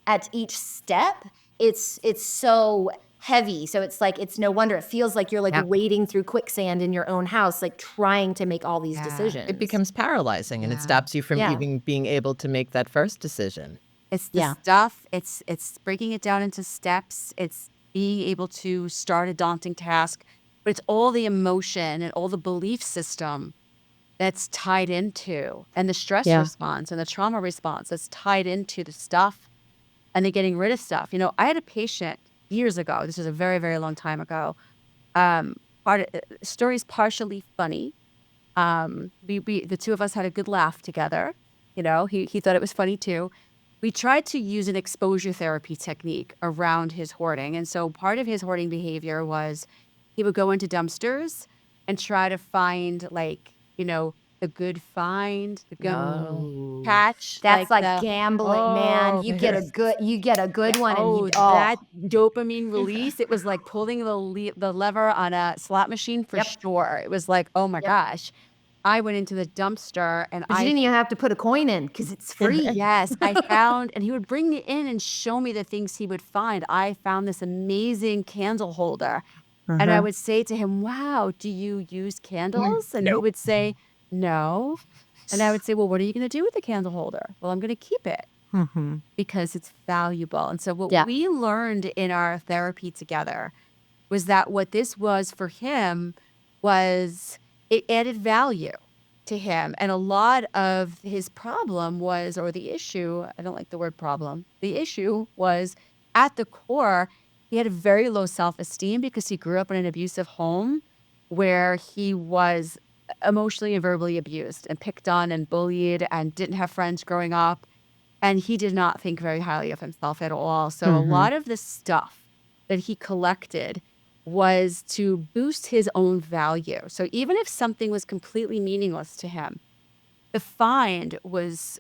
at each step, it's so heavy. So it's no wonder it feels like you're Yeah. wading through quicksand in your own house, trying to make all these Yeah. decisions. it becomes paralyzing and it Yeah. stops you from Yeah. even being able to make that first decision. It's the Yeah. stuff, it's breaking it down into steps, it's being able to start a daunting task, but it's all the emotion and all the belief system that's tied into, and the stress response and the trauma response that's tied into the stuff and the getting rid of stuff. I had a patient years ago, this was a very, very long time ago. Um, story's partially funny. The two of us had a good laugh together. He thought it was funny too. We tried to use an exposure therapy technique around his hoarding. And so part of his hoarding behavior was he would go into dumpsters and try to find the good find, the good No. catch, That's like the gambling, man. oh, You get a good one and you that dopamine release. It was like pulling the lever on a slot machine for Yep. sure. It was like, oh my Yep. gosh. I went into the dumpster and But you didn't even have to put a coin in because it's free. yes, I found, and he would bring me in and show me the things he would find. I found this amazing candle holder. And I would say to him, wow, do you use candles? And he Nope. would say, no. And I would say, well, what are you going to do with the candle holder? Well, I'm going to keep it because it's valuable. And so what Yeah. we learned in our therapy together was that what this was for him was it added value to him. And a lot of his problem was, or the issue, I don't like the word problem, the issue was at the core, he had a very low self-esteem because he grew up in an abusive home where he was emotionally and verbally abused and picked on and bullied and didn't have friends growing up. And he did not think very highly of himself at all. So a lot of the stuff that he collected was to boost his own value. So even if something was completely meaningless to him, the find was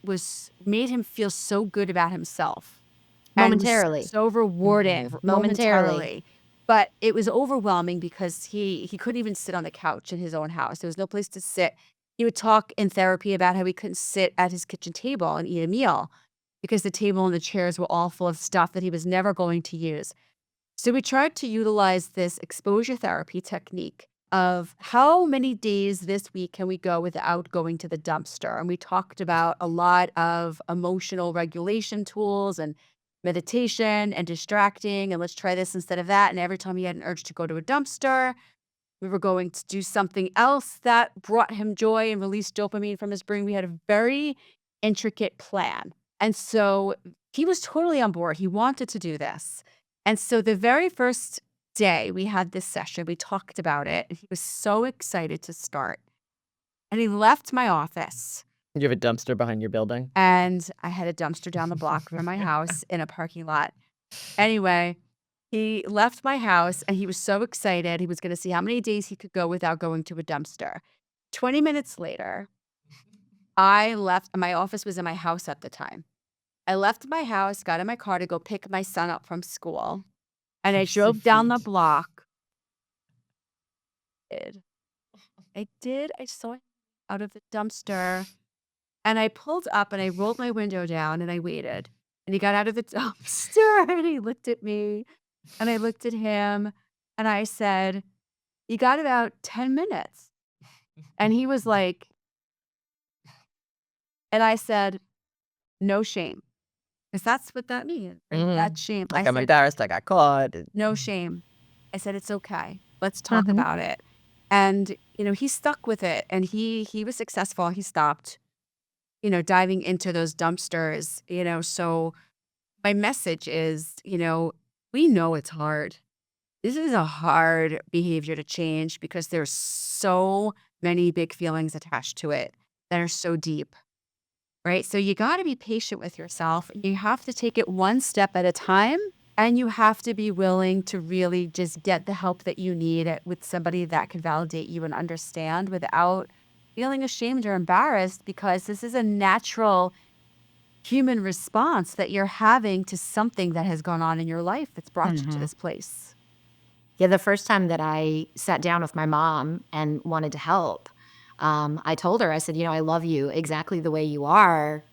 made him feel so good about himself. And was Momentarily. so rewarding Momentarily. momentarily. But it was overwhelming because he couldn't even sit on the couch in his own house. There was no place to sit. He would talk in therapy about how he couldn't sit at his kitchen table and eat a meal because the table and the chairs were all full of stuff that he was never going to use. So we tried to utilize this exposure therapy technique of how many days this week can we go without going to the dumpster? And we talked about a lot of emotional regulation tools and meditation and distracting, and let's try this instead of that. And every time he had an urge to go to a dumpster, we were going to do something else that brought him joy and released dopamine from his brain. We had a very intricate plan. And so he was totally on board. He wanted to do this. And so the very first day we had this session, we talked about it, and he was so excited to start. And he left my office, You have a dumpster behind your building? and I had a dumpster down the block from my house in a parking lot. Anyway, he left my house and he was so excited. He was going to see how many days he could go without going to a dumpster. 20 minutes later, I left. My office was in my house at the time. I left my house, got in my car to go pick my son up from school, and I drove down the block. I did. I saw him out of the dumpster, and I pulled up and I rolled my window down and I waited. And he got out of the dumpster and he looked at me and I looked at him and I said, you got about 10 minutes. And he was like, and I said, no shame. Because that's what that means, right? That's shame. Like, I I'm said, embarrassed I got caught. no shame. I said, it's okay. Let's talk about it. And, he stuck with it and he was successful. He stopped, diving into those dumpsters, so my message is, we know it's hard. This is a hard behavior to change because there's so many big feelings attached to it that are so deep, right? So you got to be patient with yourself. You have to take it one step at a time. And you have to be willing to really just get the help that you need with somebody that can validate you and understand without feeling ashamed or embarrassed, because this is a natural human response that you're having to something that has gone on in your life that's brought you to this place. Yeah, the first time that I sat down with my mom and wanted to help, I told her, I said, I love you exactly the way you are.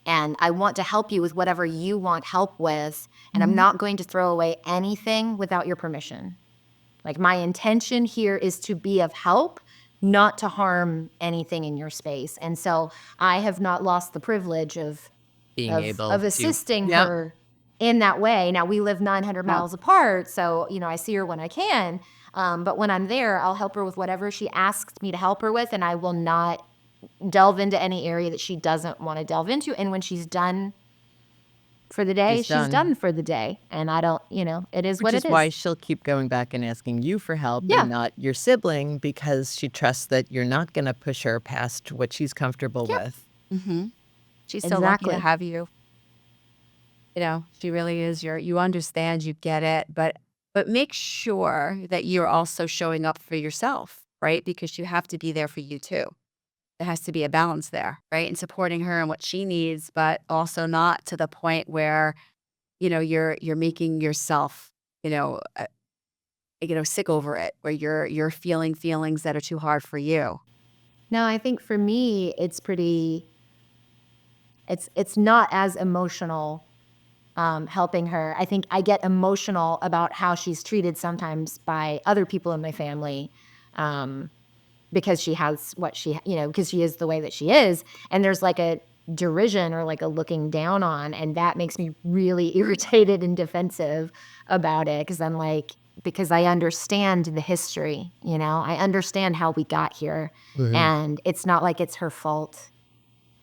And I want to help you with whatever you want help with. And I'm not going to throw away anything without your permission. Like, my intention here is to be of help, not to harm anything in your space. And so I have not lost the privilege of Being able of to. assisting Yep. her in that way. Now, we live 900 miles apart, so, I see her when I can. But when I'm there, I'll help her with whatever she asks me to help her with, and I will not delve into any area that she doesn't want to delve into. And when she's done for the day, she's done for the day. And I don't, it is what Which it is is. why she'll keep going back and asking you for help and not your sibling, because she trusts that you're not going to push her past what she's comfortable with. She's so lucky to Exactly. have you. She really is you understand, you get it, but make sure that you're also showing up for yourself, right? Because you have to be there for you too. There has to be a balance there, right? And supporting her and what she needs, but also not to the point where, you're making yourself, sick over it, where you're feeling feelings that are too hard for you. No, I think for me, it's not as emotional helping her. I think I get emotional about how she's treated sometimes by other people in my family, because she has because she is the way that she is. And there's like a derision or like a looking down on. And that makes me really irritated and defensive about it, because I'm like, because I understand the history, I understand how we got here. And it's not like it's her fault.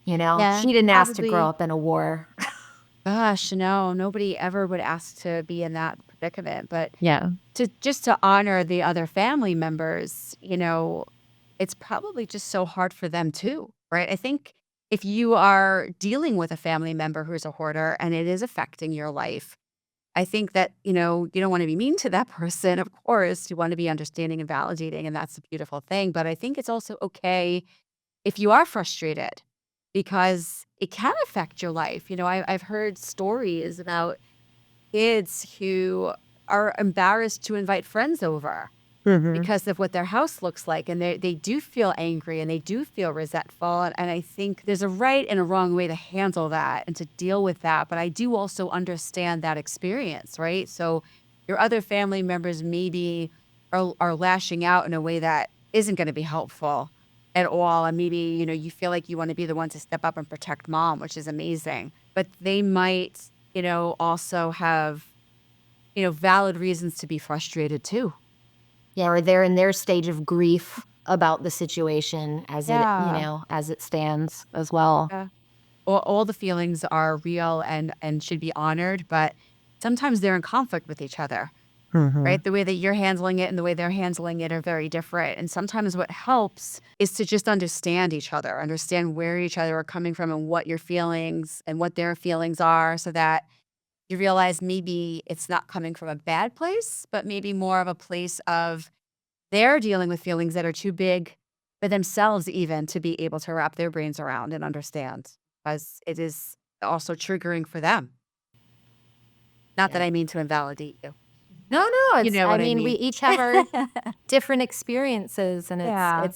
Yeah, She didn't ask to grow probably. up in a war. Gosh, no, nobody ever would ask to be in that predicament, but Yeah. to honor the other family members, it's probably just so hard for them too, right? I think if you are dealing with a family member who's a hoarder and it is affecting your life, I think that, you don't want to be mean to that person, of course. You want to be understanding and validating, and that's a beautiful thing. But I think it's also okay if you are frustrated, because it can affect your life. I've heard stories about kids who are embarrassed to invite friends over because of what their house looks like, and they do feel angry and they do feel resentful, and I think there's a right and a wrong way to handle that and to deal with that, but I do also understand that experience, right? So your other family members maybe are lashing out in a way that isn't gonna be helpful at all, and maybe, you feel like you wanna be the one to step up and protect mom, which is amazing, but they might, also have, valid reasons to be frustrated too. Yeah, or they're in their stage of grief about the situation as Yeah. as it stands as well. Yeah. All the feelings are real and should be honored, but sometimes they're in conflict with each other, right? The way that you're handling it and the way they're handling it are very different. And sometimes what helps is to just understand each other, understand where each other are coming from and what your feelings and what their feelings are, so that you realize maybe it's not coming from a bad place, but maybe more of a place of they're dealing with feelings that are too big for themselves even to be able to wrap their brains around and understand, because it is also triggering for them. Not that Yeah. I mean to invalidate you. No, no, You know I what I mean, we mean. each have our different experiences, and Yeah,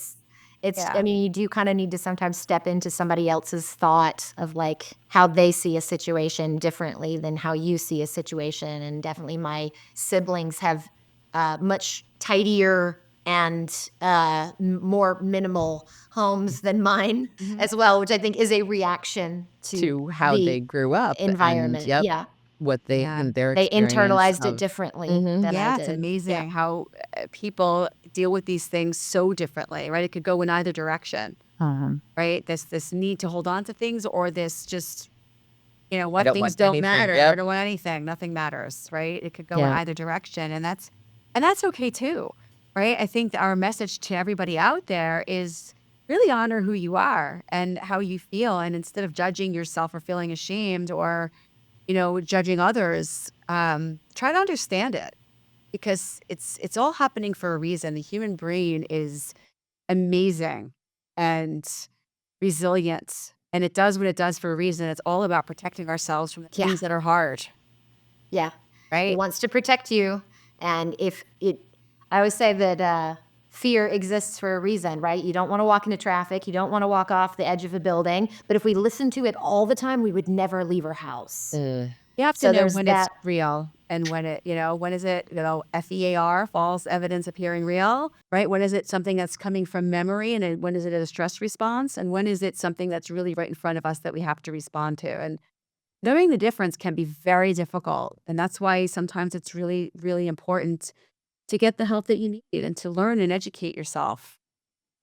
I yeah. mean, you do kind of need to sometimes step into somebody else's thought of like how they see a situation differently than how you see a situation. And definitely my siblings have much tidier and more minimal homes than mine Mhm. as well, which I think is a reaction To how the they grew up and environment. yep, Yeah. what they Yeah. and their They experience internalized it of differently Mhm. than I Yeah, it's did. Yeah. amazing how people deal with these things so differently, right? It could go in either direction, right? This need to hold on to things or this just, I what don't things want don't anything. matter. I Yep. don't want anything. Nothing matters, right? It could go in Yeah. either direction and that's okay too, right? I think that our message to everybody out there is really honor who you are and how you feel and instead of judging yourself or feeling ashamed or, judging others, try to understand it because it's all happening for a reason. The human brain is amazing and resilient, and it does what it does for a reason. It's all about protecting ourselves from the Yeah. things that are hard, Yeah. It right? wants to protect you. And I always say that fear exists for a reason, right? You don't want to walk into traffic. You don't want to walk off the edge of a building. But if we listen to it all the time, we would never leave our house. You have to So know there's when it's that. real and when is it, FEAR, false evidence appearing real, right? When is it something that's coming from memory and when is it a stress response? And when is it something that's really right in front of us that we have to respond to? And knowing the difference can be very difficult. And that's why sometimes it's really, really important to get the help that you need and to learn and educate yourself,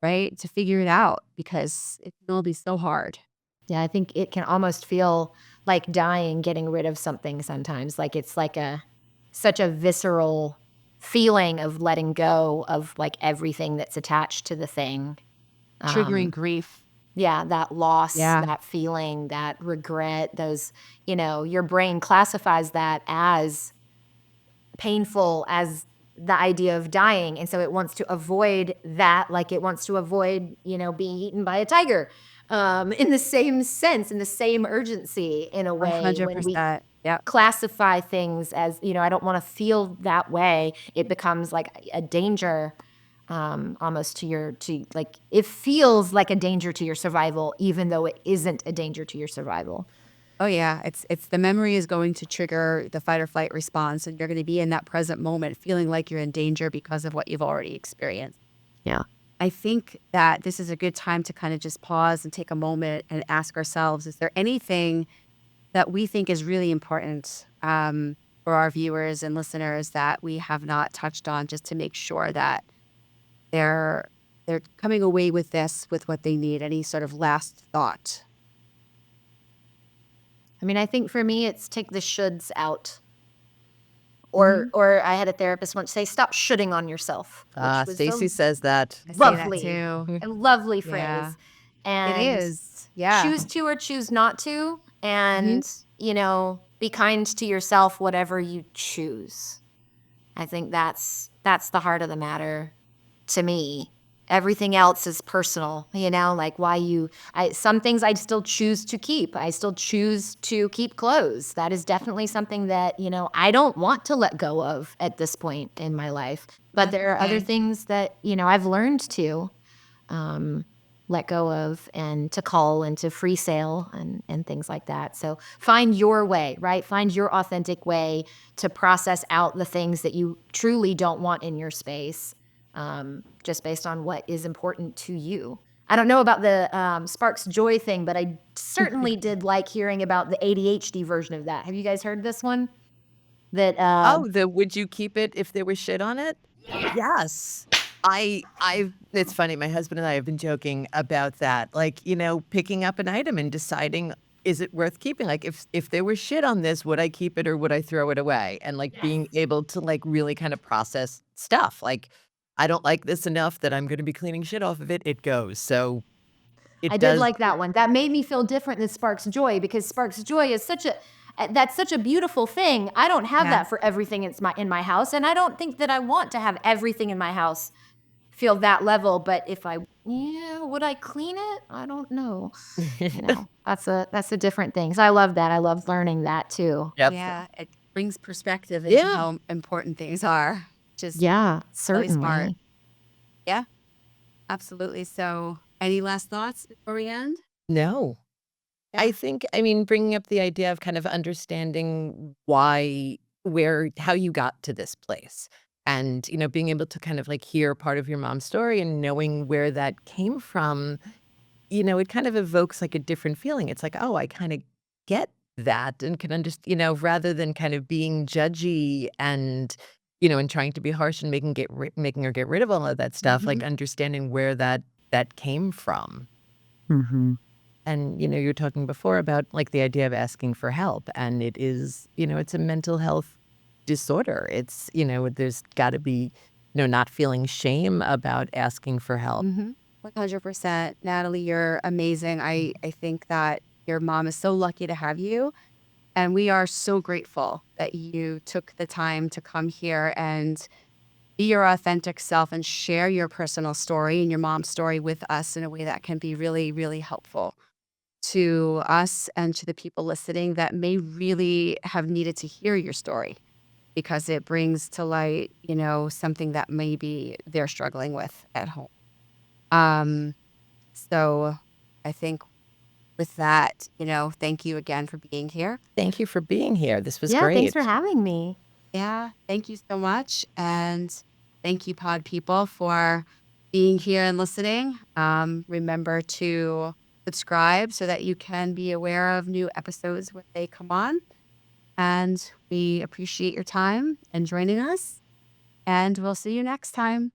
right? To figure it out because it can all be so hard. Yeah, I think it can almost feel like dying, getting rid of something sometimes. Like it's like such a visceral feeling of letting go of like everything that's attached to the thing. Triggering Um, grief. yeah, that loss, Yeah. that feeling, that regret, your brain classifies that as painful as the idea of dying. And so it wants to avoid that, like it wants to avoid, being eaten by a tiger. In the same sense, in the same urgency, in a way, when we 100%. Yep. classify things as, I don't want to feel that way, it becomes like a danger, almost like it feels like a danger to your survival, even though it isn't a danger to your survival. Oh yeah, it's the memory is going to trigger the fight or flight response and you're going to be in that present moment feeling like you're in danger because of what you've already experienced. Yeah. I think that this is a good time to kind of just pause and take a moment and ask ourselves, is there anything that we think is really important for our viewers and listeners that we have not touched on just to make sure that they're they're coming away with this with what they need? Any sort of last thought? I mean, I think for me, it's take the shoulds out. Mhm. Or I had a therapist once say, "Stop shoulding on yourself," which was Stacy says that. I say that lovely, too. a lovely Yeah, phrase. it And is. Yeah. choose to or choose not to, Mhm. and, be kind to yourself, whatever you choose. I think that's the heart of the matter to me. Everything else is personal, like some things I'd still choose to keep. I still choose to keep clothes. That is definitely something that, I don't want to let go of at this point in my life. But That's there are other okay. things that, I've learned to um, let go of and to cull and to free sale and things like that. So find your way, right? Find your authentic way to process out the things that you truly don't want in your space, just based on what is important to you. I don't know about the Sparks Joy thing, but I certainly did like hearing about the ADHD version of that. Have you guys heard this one? That Oh, the would you keep it if there was shit on it? Yes. It's funny, my husband and I have been joking about that. Like, picking up an item and deciding, is it worth keeping? Like, if there was shit on this, would I keep it or would I throw it away? And like being able to like really kind of process stuff. Like, I don't like this enough that I'm gonna be cleaning shit off of it. It goes. So I it did does. like that one. That made me feel different than Sparks Joy because Sparks Joy is that's such a beautiful thing. I don't have Yeah. that for everything in my house, and I don't think that I want to have everything in my house feel that level. But would I clean it? I don't know. That's a different thing. So I love that. I love learning that too. Yep. Yeah. It brings perspective into Yeah. how important things are. Just Yeah, really smart. certainly. Yeah, absolutely. So, any last thoughts before we end? No. Yeah. I mean, bringing up the idea of kind of understanding how you got to this place. And, being able to kind of like hear part of your mom's story and knowing where that came from, it kind of evokes like a different feeling. It's like, oh, I kind of get that and can understand, rather than kind of being judgy and trying to be harsh and making her get rid of all of that stuff, like Mhm. understanding where that came from. Mhm. And, you were talking before about, like, the idea of asking for help, and it is, it's a mental health disorder. There's gotta be, not feeling shame about asking for help. Mhm. 100%. Natalie, you're amazing. I think that your mom is so lucky to have you, and we are so grateful that you took the time to come here and be your authentic self and share your personal story and your mom's story with us in a way that can be really, really helpful to us and to the people listening that may really have needed to hear your story because it brings to light, something that maybe they're struggling with at home. Um, so I think with that, thank you again for being here. Thank you for being here. This was Yeah, thanks for great. having me. Yeah, thank you so much. And thank you, pod people, for being here and listening. Remember to subscribe so that you can be aware of new episodes when they come on. And we appreciate your time and joining us. And we'll see you next time.